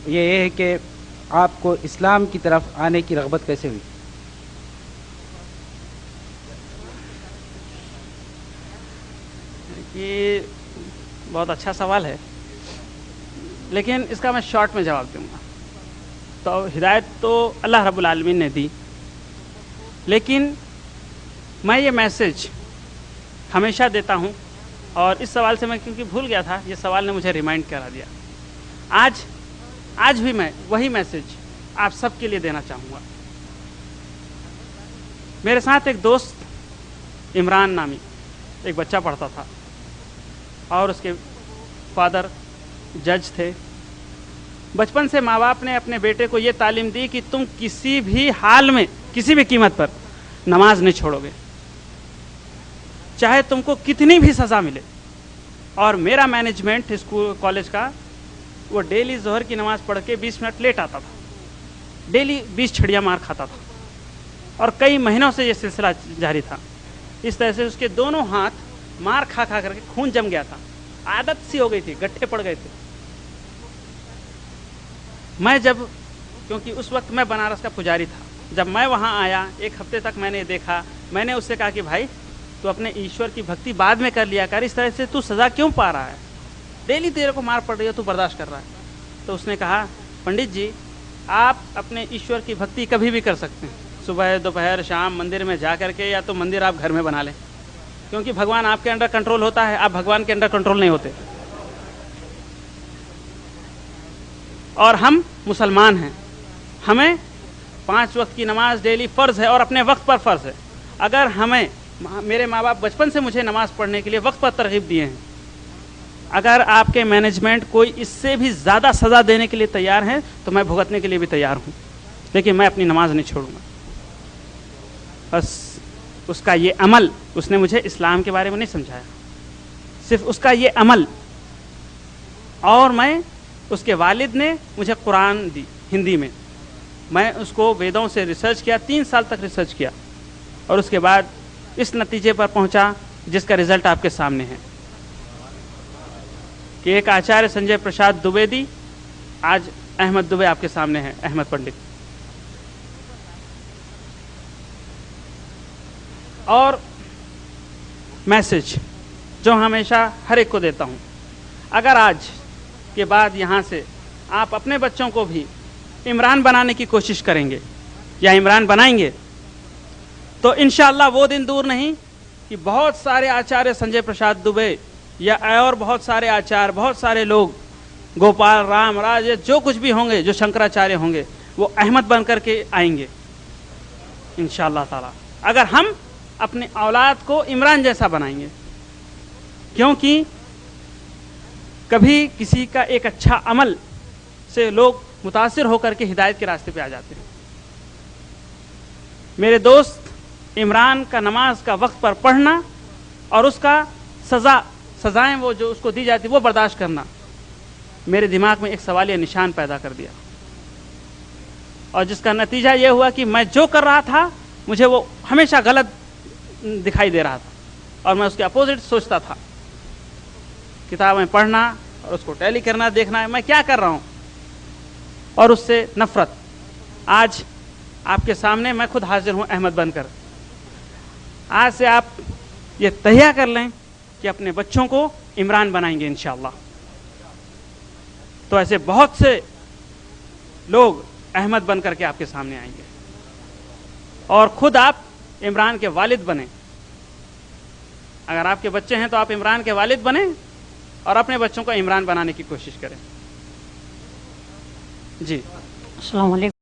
یہ ہے کہ آپ کو اسلام کی طرف آنے کی رغبت کیسے ہوئی؟ یہ بہت اچھا سوال ہے، لیکن اس کا میں شارٹ میں جواب دوں گا۔ تو ہدایت تو اللہ رب العالمین نے دی، لیکن میں یہ میسج ہمیشہ دیتا ہوں، اور اس سوال سے میں کیونکہ بھول گیا تھا، یہ سوال نے مجھے ریمائنڈ کرا دیا۔ آج بھی میں وہی میسج آپ سب کے لیے دینا چاہوں گا۔ میرے ساتھ ایک دوست عمران نامی ایک بچہ پڑھتا تھا، اور اس کے فادر جج تھے۔ بچپن سے ماں باپ نے اپنے بیٹے کو یہ تعلیم دی کہ تم کسی بھی حال میں، کسی بھی قیمت پر نماز نہیں چھوڑو گے، چاہے تم کو کتنی بھی سزا ملے۔ اور میرا مینجمنٹ اسکول کالج کا، وہ ڈیلی ظہر کی نماز پڑھ کے 20 منٹ لیٹ آتا تھا، ڈیلی 20 چھڑیاں مار کھاتا تھا، اور کئی مہینوں سے یہ سلسلہ جاری تھا۔ اس طرح سے اس کے دونوں ہاتھ مار کھا کر کے خون جم گیا تھا، عادت سی ہو گئی تھی، گٹھے پڑ گئے تھے۔ میں کیونکہ اس وقت میں بنارس کا پجاری تھا، جب میں وہاں آیا 1 ہفتے تک میں نے دیکھا، میں نے اس سے کہا کہ بھائی تو اپنے ایشور کی بھکتی بعد میں کر لیا کر، اس طرح سے تو سزا کیوں پا رہا ہے؟ ڈیلی تیرے کو مار پڑ رہی ہے، تو برداشت کر رہا ہے۔ تو اس نے کہا پنڈت جی آپ اپنے ایشور کی بھکتی کبھی بھی کر سکتے ہیں، صبح دوپہر شام مندر میں جا کر کے، یا تو مندر آپ گھر میں بنا لیں، کیونکہ بھگوان آپ کے انڈر کنٹرول ہوتا ہے، آپ بھگوان کے انڈر کنٹرول نہیں ہوتے۔ اور ہم مسلمان ہیں، ہمیں 5 وقت کی نماز ڈیلی فرض ہے، اور اپنے وقت پر فرض ہے۔ اگر میرے ماں باپ بچپن سے مجھے نماز پڑھنے کے لیے وقت پر ترغیب دیے ہیں، اگر آپ کے مینجمنٹ کوئی اس سے بھی زیادہ سزا دینے کے لیے تیار ہیں تو میں بھگتنے کے لیے بھی تیار ہوں، لیکن میں اپنی نماز نہیں چھوڑوں گا۔ بس اس کا یہ عمل، اس نے مجھے اسلام کے بارے میں نہیں سمجھایا، صرف اس کا یہ عمل، اور اس کے والد نے مجھے قرآن دی ہندی میں اس کو ویدوں سے ریسرچ کیا، 3 سال تک ریسرچ کیا، اور اس کے بعد اس نتیجے پر پہنچا جس کا رزلٹ آپ کے سامنے ہے، کہ ایک آچاریہ سنجے پرساد دویدی، آج احمد دوبے آپ کے سامنے ہے، احمد پنڈت۔ اور میسج جو ہمیشہ ہر ایک کو دیتا ہوں، اگر آج کے بعد یہاں سے آپ اپنے بچوں کو بھی عمران بنانے کی کوشش کریں گے یا عمران بنائیں گے، تو انشاءاللہ وہ دن دور نہیں کہ بہت سارے آچاریہ سنجے پرساد دوبے یا اور بہت سارے آچار، بہت سارے لوگ، گوپال رام راج، جو کچھ بھی ہوں گے، جو شنکراچاریہ ہوں گے، وہ احمد بن کر کے آئیں گے انشاءاللہ تعالی، اگر ہم اپنے اولاد کو عمران جیسا بنائیں گے۔ کیونکہ کبھی کسی کا ایک اچھا عمل سے لوگ متاثر ہو کر کے ہدایت کے راستے پہ آ جاتے ہیں۔ میرے دوست عمران کا نماز کا وقت پر پڑھنا، اور اس کا سزائیں وہ جو اس کو دی جاتی وہ برداشت کرنا، میرے دماغ میں ایک سوالیہ نشان پیدا کر دیا، اور جس کا نتیجہ یہ ہوا کہ میں جو کر رہا تھا مجھے وہ ہمیشہ غلط دکھائی دے رہا تھا، اور میں اس کے اپوزٹ سوچتا تھا۔ کتابیں پڑھنا اور اس کو ٹیلی کرنا، دیکھنا ہے میں کیا کر رہا ہوں، اور اس سے نفرت۔ آج آپ کے سامنے میں خود حاضر ہوں احمد بن کر۔ آج سے آپ یہ تہیہ کر لیں کہ اپنے بچوں کو عمران بنائیں گے انشاءاللہ، تو ایسے بہت سے لوگ احمد بن کر کے آپ کے سامنے آئیں گے، اور خود آپ عمران کے والد بنیں۔ اگر آپ کے بچے ہیں تو آپ عمران کے والد بنیں، اور اپنے بچوں کو عمران بنانے کی کوشش کریں۔ جی، السلام علیکم۔